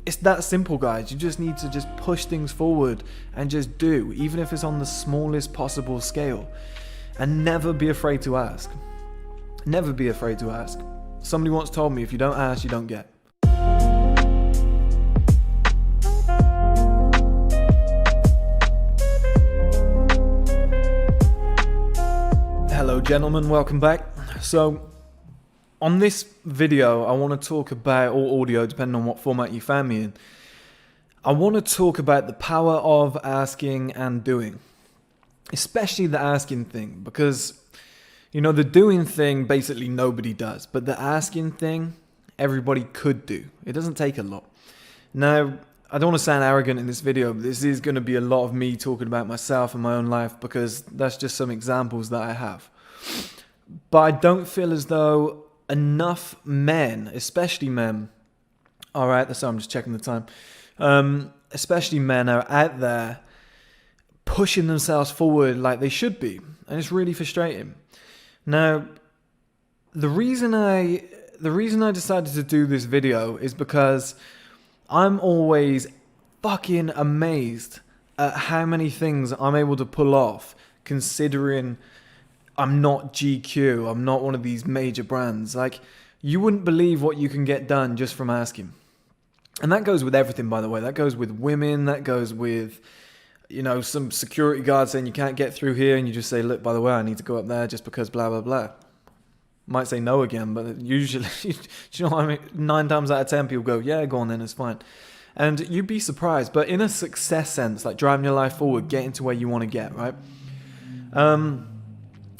it's that simple, guys. You just need to just push things forward and just do, even if it's on the smallest possible scale. And never be afraid to ask. Never be afraid to ask. Somebody once told me, if you don't ask, you don't get. Hello gentlemen, welcome back. So on this video I want to talk about, or audio depending on what format you found me in, I want to talk about the power of asking and doing. Especially the asking thing, because you know the doing thing basically nobody does, but the asking thing everybody could do. It doesn't take a lot. Now I don't want to sound arrogant in this video, but this is going to be a lot of me talking about myself and my own life, because that's just some examples that I have. But I don't feel as though enough men, especially men, alright, so I'm just checking the time, especially men are out there pushing themselves forward like they should be, and it's really frustrating. Now, the reason I decided to do this video is because I'm always fucking amazed at how many things I'm able to pull off, considering I'm not GQ, I'm not one of these major brands. Like, you wouldn't believe what you can get done just from asking. And that goes with everything, by the way. That goes with women, that goes with, you know, some security guard saying you can't get through here, and you just say, look, by the way, I need to go up there just because blah, blah, blah. Might say no again, but usually, do you know what I mean? 9 times out of 10 people go, yeah, go on then, it's fine. And you'd be surprised, but in a success sense, like driving your life forward, getting to where you want to get, right?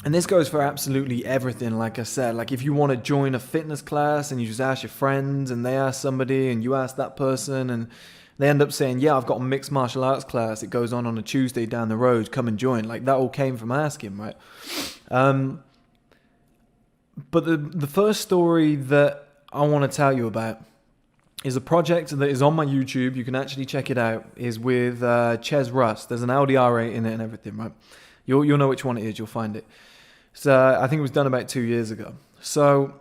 And this goes for absolutely everything, like I said. Like if you want to join a fitness class and you just ask your friends and they ask somebody and you ask that person and they end up saying, yeah, I've got a mixed martial arts class. It goes on a Tuesday down the road. Come and join. Like that all came from asking, right? But the first story that I want to tell you about is a project that is on my YouTube. You can actually check it out. Is with Ches Rust. There's an Audi R8 in it and everything, right? You'll know which one it is. You'll find it. So I think it was done about 2 years ago. So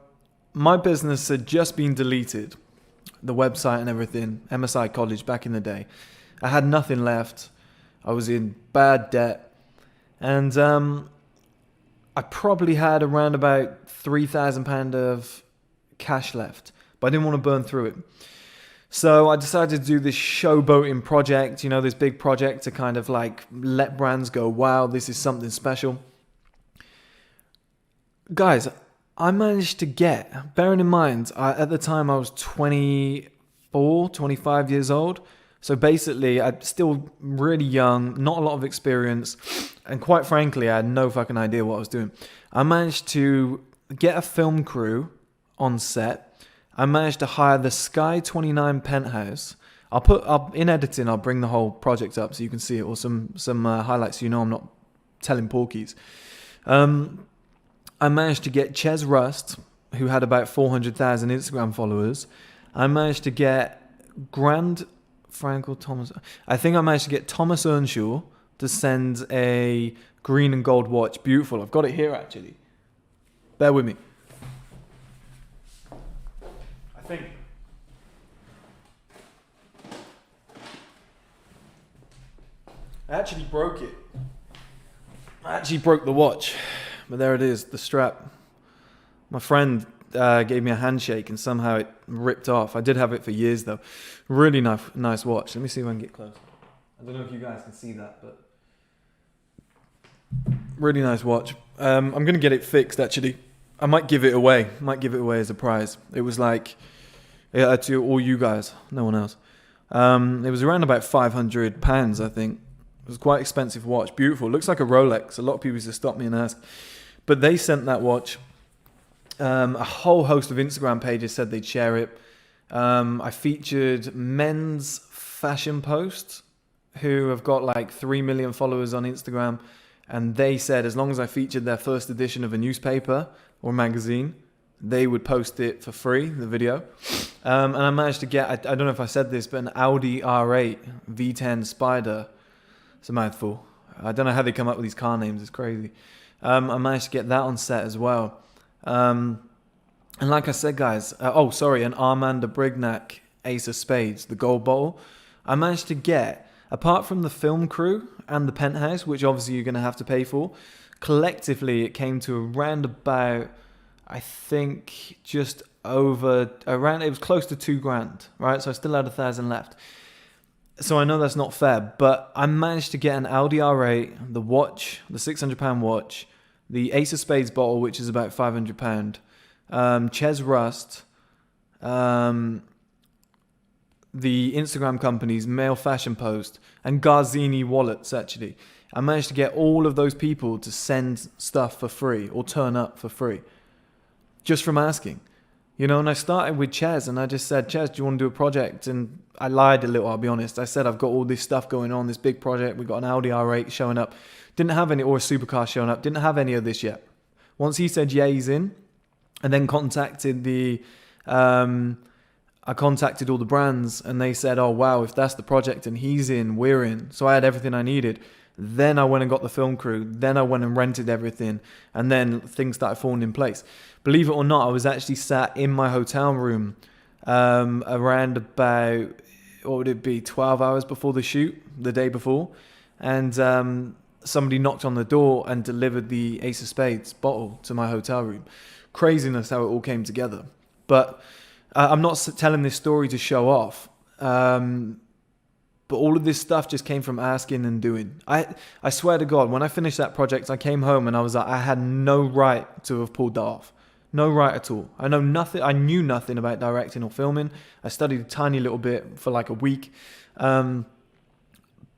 my business had just been deleted, the website and everything, MSI College back in the day. I had nothing left. I was in bad debt. And I probably had around about £3,000 of cash left, but I didn't want to burn through it. So I decided to do this showboating project, you know, this big project to kind of like let brands go, wow, this is something special. Guys, I managed to get, bearing in mind, at the time I was 24, 25 years old. So basically, I'm still really young, not a lot of experience. And quite frankly, I had no fucking idea what I was doing. I managed to get a film crew on set. I managed to hire the Sky 29 penthouse. In editing, I'll bring the whole project up so you can see it, or some highlights so you know I'm not telling porkies. I managed to get Ches Rust, who had about 400,000 Instagram followers. I managed to get Thomas. I think I managed to get Thomas Earnshaw to send a green and gold watch. Beautiful. I've got it here actually. Bear with me. I think. I actually broke it. I actually broke the watch. But there it is, the strap. My friend gave me a handshake and somehow it ripped off. I did have it for years though. Really nice watch. Let me see if I can get close. I don't know if you guys can see that, but really nice watch. I'm going to get it fixed actually. I might give it away. As a prize. It was like, to all you guys, no one else. It was around about £500, I think. It was quite expensive watch. Beautiful. Looks like a Rolex. A lot of people used to stop me and ask. But they sent that watch. A whole host of Instagram pages said they'd share it. I featured Men's Fashion Post, who have got like 3 million followers on Instagram. And they said as long as I featured their first edition of a newspaper or magazine, they would post it for free, the video. And I managed to get, I don't know if I said this, but an Audi R8 V10 Spider. It's a mouthful. I don't know how they come up with these car names. It's crazy. I managed to get that on set as well. And like I said, guys, and Armanda Brignac Ace of Spades, the gold bottle. I managed to get, apart from the film crew and the penthouse, which obviously you're going to have to pay for, collectively it came to around about, I think, just over, around, it was close to $2,000, right? So I still had 1,000 left. So I know that's not fair, but I managed to get an Audi R8, the watch, the £600 watch, the Ace of Spades bottle, which is about £500, Ches Rust, the Instagram companies, Male Fashion Post, and Garzini wallets, actually. I managed to get all of those people to send stuff for free or turn up for free just from asking. You know, and I started with Ches, and I just said, Ches, do you want to do a project? And I lied a little, I'll be honest. I said, I've got all this stuff going on, this big project. We've got an Audi R8 showing up. Didn't have any, or a supercar showing up. Didn't have any of this yet. Once he said, yeah, he's in, and then contacted I contacted all the brands, and they said, oh, wow, if that's the project and he's in, we're in. So I had everything I needed. Then I went and got the film crew. Then I went and rented everything. And then things started falling in place. Believe it or not, I was actually sat in my hotel room around about, what would it be, 12 hours before the shoot, the day before. And somebody knocked on the door and delivered the Ace of Spades bottle to my hotel room. Craziness how it all came together. But I'm not telling this story to show off. But all of this stuff just came from asking and doing. I swear to God, when I finished that project, I came home and I was like, I had no right to have pulled that off. No right at all. I know nothing. I knew nothing about directing or filming. I studied a tiny little bit for like a week. But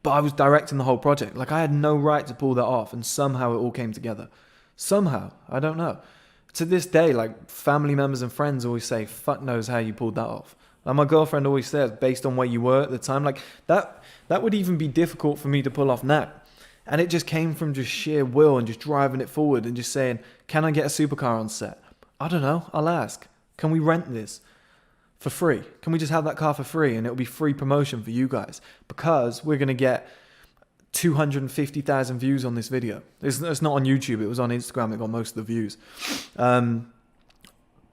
I was directing the whole project. Like, I had no right to pull that off. And somehow it all came together. Somehow. I don't know. To this day, like, family members and friends always say, fuck knows how you pulled that off. Like, my girlfriend always says, based on where you were at the time, like, that would even be difficult for me to pull off now. And it just came from just sheer will and just driving it forward and just saying, can I get a supercar on set? I don't know. I'll ask. Can we rent this for free? Can we just have that car for free? And it'll be free promotion for you guys, because we're going to get 250,000 views on this video. It's not on YouTube. It was on Instagram. It got most of the views.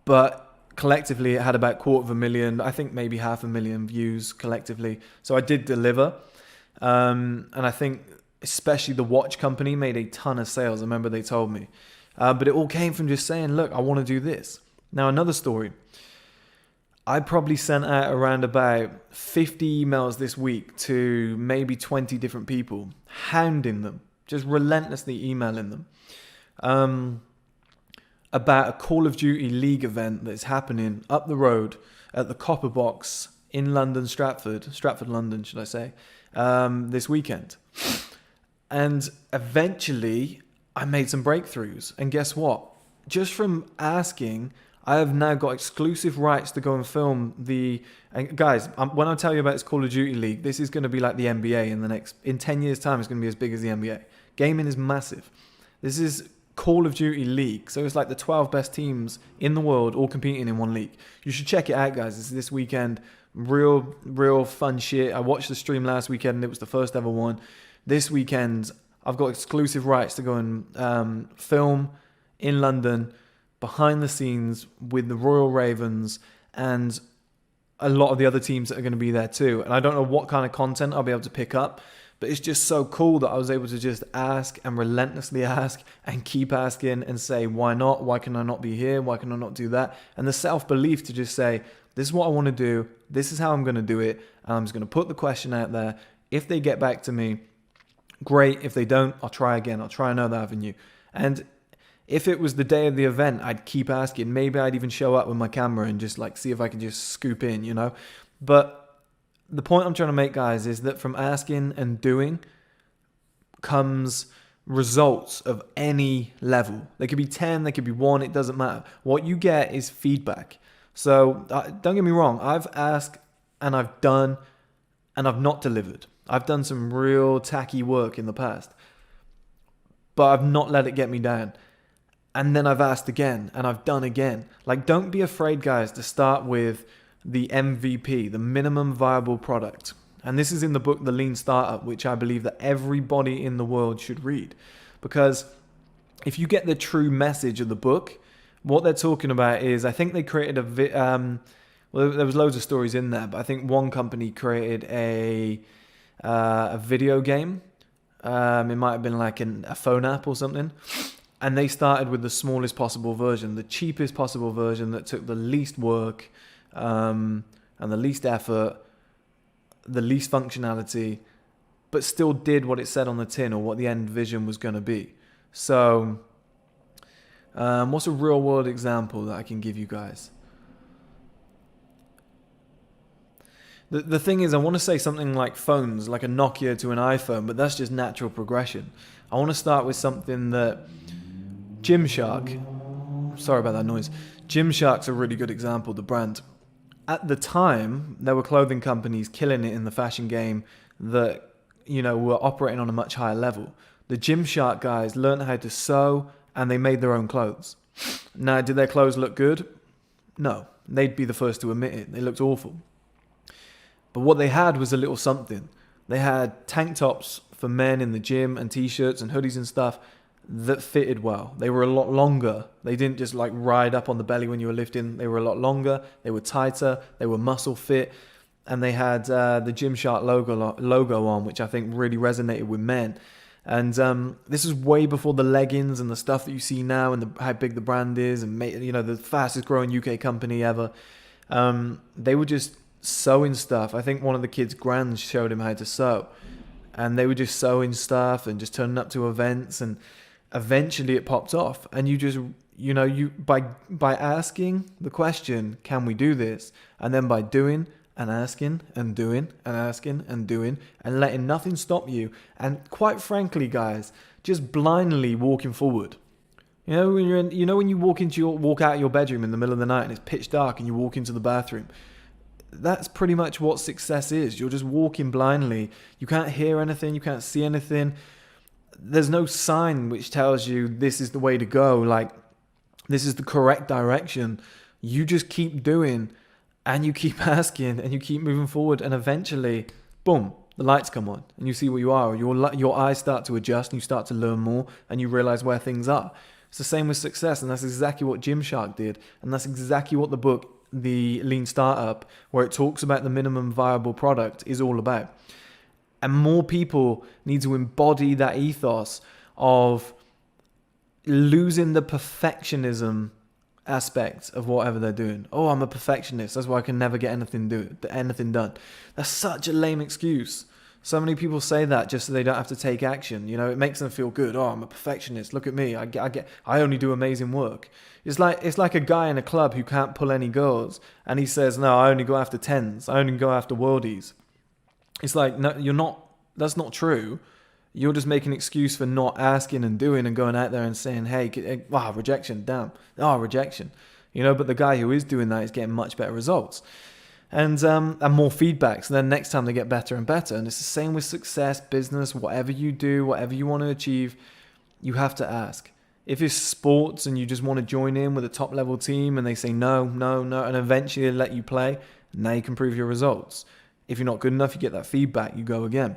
But collectively, it had about 250,000, I think maybe 500,000 views collectively. So I did deliver. And I think especially the watch company made a ton of sales. I remember they told me. But it all came from just saying, look, I want to do this. Now, another story. I probably sent out around about 50 emails this week to maybe 20 different people, hounding them, just relentlessly emailing them, about a Call of Duty League event that's happening up the road at the Copper Box in London, Stratford, London, should I say, this weekend. And eventually I made some breakthroughs. And guess what? Just from asking, I have now got exclusive rights to go and film and guys, when I tell you about this Call of Duty League, this is going to be like the NBA in 10 years time, it's going to be as big as the NBA. Gaming is massive. This is Call of Duty League. So it's like the 12 best teams in the world all competing in one league. You should check it out, guys. It's this weekend. Real fun shit. I watched the stream last weekend and it was the first ever one. This weekend, I've got exclusive rights to go and film in London, behind the scenes with the Royal Ravens and a lot of the other teams that are going to be there too. And I don't know what kind of content I'll be able to pick up, but it's just so cool that I was able to just ask and relentlessly ask and keep asking and say, why not? Why can I not be here? Why can I not do that? And the self-belief to just say, this is what I want to do. This is how I'm going to do it. And I'm just going to put the question out there. If they get back to me, great. If they don't, I'll try again. I'll try another avenue. And if it was the day of the event, I'd keep asking. Maybe I'd even show up with my camera and just like see if I can just scoop in, you know. But the point I'm trying to make, guys, is that from asking and doing comes results of any level. They could be 10, they could be 1, it doesn't matter. What you get is feedback. So don't get me wrong. I've asked and I've done and I've not delivered. I've done some real tacky work in the past, but I've not let it get me down. And then I've asked again and I've done again. Like, don't be afraid, guys, to start with the MVP, the minimum viable product. And this is in the book, The Lean Startup, which I believe that everybody in the world should read. Because if you get the true message of the book, what they're talking about is, I think they created Well, there was loads of stories in there, but I think one company created a video game. It might have been like a phone app or something. And they started with the smallest possible version, the cheapest possible version that took the least work and the least effort, the least functionality, but still did what it said on the tin or what the end vision was going to be. So, what's a real world example that I can give you guys? The thing is, I want to say something like phones, like a Nokia to an iPhone, but that's just natural progression. I want to start with something that Gymshark, sorry about that noise. Gymshark's a really good example, the brand. At the time, there were clothing companies killing it in the fashion game that, were operating on a much higher level. The Gymshark guys learned how to sew and they made their own clothes. Now, did their clothes look good? No. They'd be the first to admit it. They looked awful. But what they had was a little something. They had tank tops for men in the gym and t-shirts and hoodies and stuff that fitted well. They were a lot longer. They didn't just like ride up on the belly when you were lifting. They were a lot longer. They were tighter. They were muscle fit. And they had the Gymshark logo on, which I think really resonated with men. And this is way before the leggings and the stuff that you see now and how big the brand is and the fastest growing UK company ever. They were just sewing stuff. I think one of the kids' grands showed him how to sew. And they were just sewing stuff and just turning up to events, and eventually it popped off. And you just, by asking the question, can we do this? And then by doing and asking and doing and asking and doing and letting nothing stop you. And quite frankly, guys, just blindly walking forward. When you walk out of your bedroom in the middle of the night and it's pitch dark and you walk into the bathroom. That's pretty much what success is. You're just walking blindly. You can't hear anything. You can't see anything. There's no sign which tells you this is the way to go. Like, this is the correct direction. You just keep doing and you keep asking and you keep moving forward. And eventually, boom, the lights come on and you see where you are. Your eyes start to adjust and you start to learn more and you realize where things are. It's the same with success. And that's exactly what Gymshark did. And that's exactly what the book, The Lean Startup, where it talks about the minimum viable product, is all about. And more people need to embody that ethos of losing the perfectionism aspect of whatever they're doing. Oh, I'm a perfectionist, that's why I can never get anything done. That's such a lame excuse. So many people say that just so they don't have to take action. It makes them feel good. Oh, I'm a perfectionist. Look at me. I only do amazing work. It's like a guy in a club who can't pull any girls, and he says, "No, I only go after tens. I only go after worldies." It's like, no, you're not. That's not true. You're just making an excuse for not asking and doing and going out there and saying, "Hey, wow, rejection, damn, rejection." But the guy who is doing that is getting much better results. And more feedback. So then next time they get better and better. And it's the same with success, business, whatever you do, whatever you want to achieve, you have to ask. If it's sports and you just want to join in with a top level team and they say no, and eventually they let you play, now you can prove your results. If you're not good enough, you get that feedback, you go again.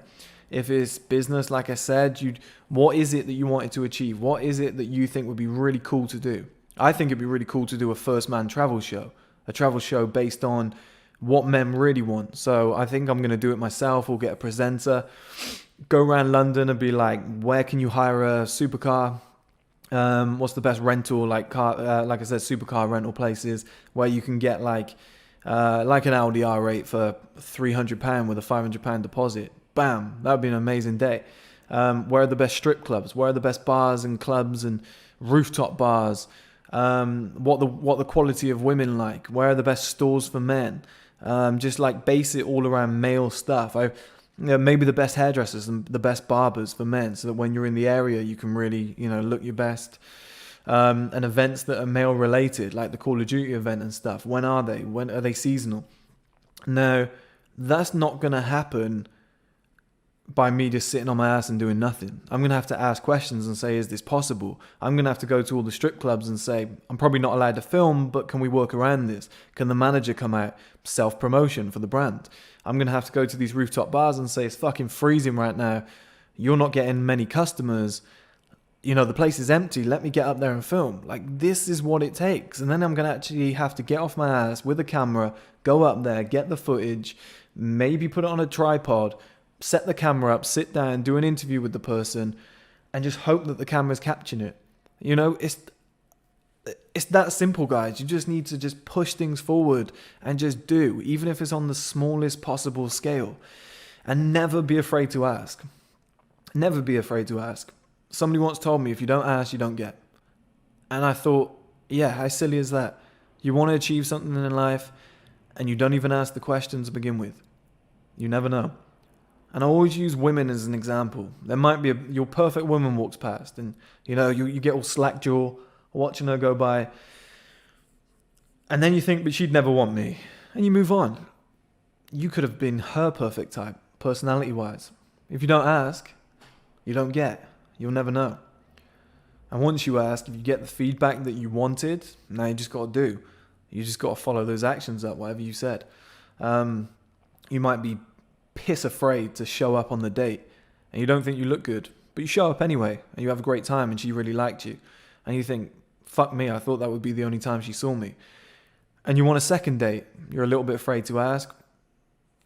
If it's business, like I said, what is it that you wanted to achieve? What is it that you think would be really cool to do? I think it'd be really cool to do a first man travel show, a travel show based on what men really want. So I think I'm going to do it myself or get a presenter, go around London and be like, where can you hire a supercar? What's the best rental, like I said, supercar rental places where you can get like an Audi R8 for £300 with a £500 deposit. Bam, that would be an amazing day. Where are the best strip clubs? Where are the best bars and clubs and rooftop bars? What the quality of women like? Where are the best stores for men? Just like base it all around male stuff. Maybe the best hairdressers and the best barbers for men, so that when you're in the area, you can really, look your best. And events that are male related, like the Call of Duty event and stuff. When are they? When are they seasonal? No, that's not going to happen by me just sitting on my ass and doing nothing. I'm going to have to ask questions and say, is this possible? I'm going to have to go to all the strip clubs and say, I'm probably not allowed to film, but can we work around this? Can the manager come out? Self-promotion for the brand. I'm going to have to go to these rooftop bars and say, it's fucking freezing right now. You're not getting many customers. you know, the place is empty, let me get up there and film. Like, this is what it takes. And then I'm going to actually have to get off my ass with a camera, go up there, get the footage, maybe put it on a tripod, set the camera up, sit down, do an interview with the person, and just hope that the camera's capturing it. You know, it's that simple, guys. You just need to just push things forward and just do, even if it's on the smallest possible scale. And never be afraid to ask. Never be afraid to ask. Somebody once told me, if you don't ask, you don't get. And I thought, yeah, how silly is that? You want to achieve something in life and you don't even ask the questions to begin with. You never know. And I always use women as an example. There might be your perfect woman walks past and, you know, you get all slack jaw watching her go by. And then you think, but she'd never want me. And you move on. You could have been her perfect type, personality-wise. If you don't ask, you don't get. You'll never know. And once you ask, if you get the feedback that you wanted, now you just got to do. You just got to follow those actions up, whatever you said. You might be piss afraid to show up on the date and you don't think you look good, but you show up anyway and you have a great time and she really liked you. And you think, fuck me, I thought that would be the only time she saw me. And you want a second date. You're a little bit afraid to ask.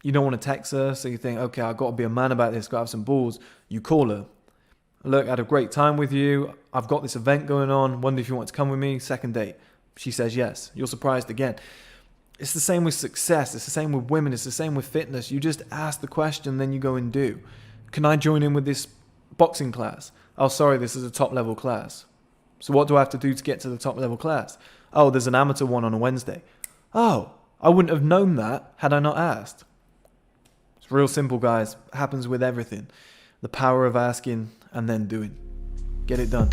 You don't want to text her, so you think, okay, I've got to be a man about this, got to have some balls. You call her. Look, I had a great time with you. I've got this event going on. Wonder if you want to come with me. Second date. She says yes. You're surprised again. It's the same with success. It's the same with women. It's the same with fitness. You just ask the question, then you go and do. Can I join in with this boxing class? Oh, sorry, this is a top level class. So what do I have to do to get to the top level class? Oh, there's an amateur one on a Wednesday. Oh, I wouldn't have known that had I not asked. It's real simple, guys. It happens with everything. The power of asking and then doing. Get it done.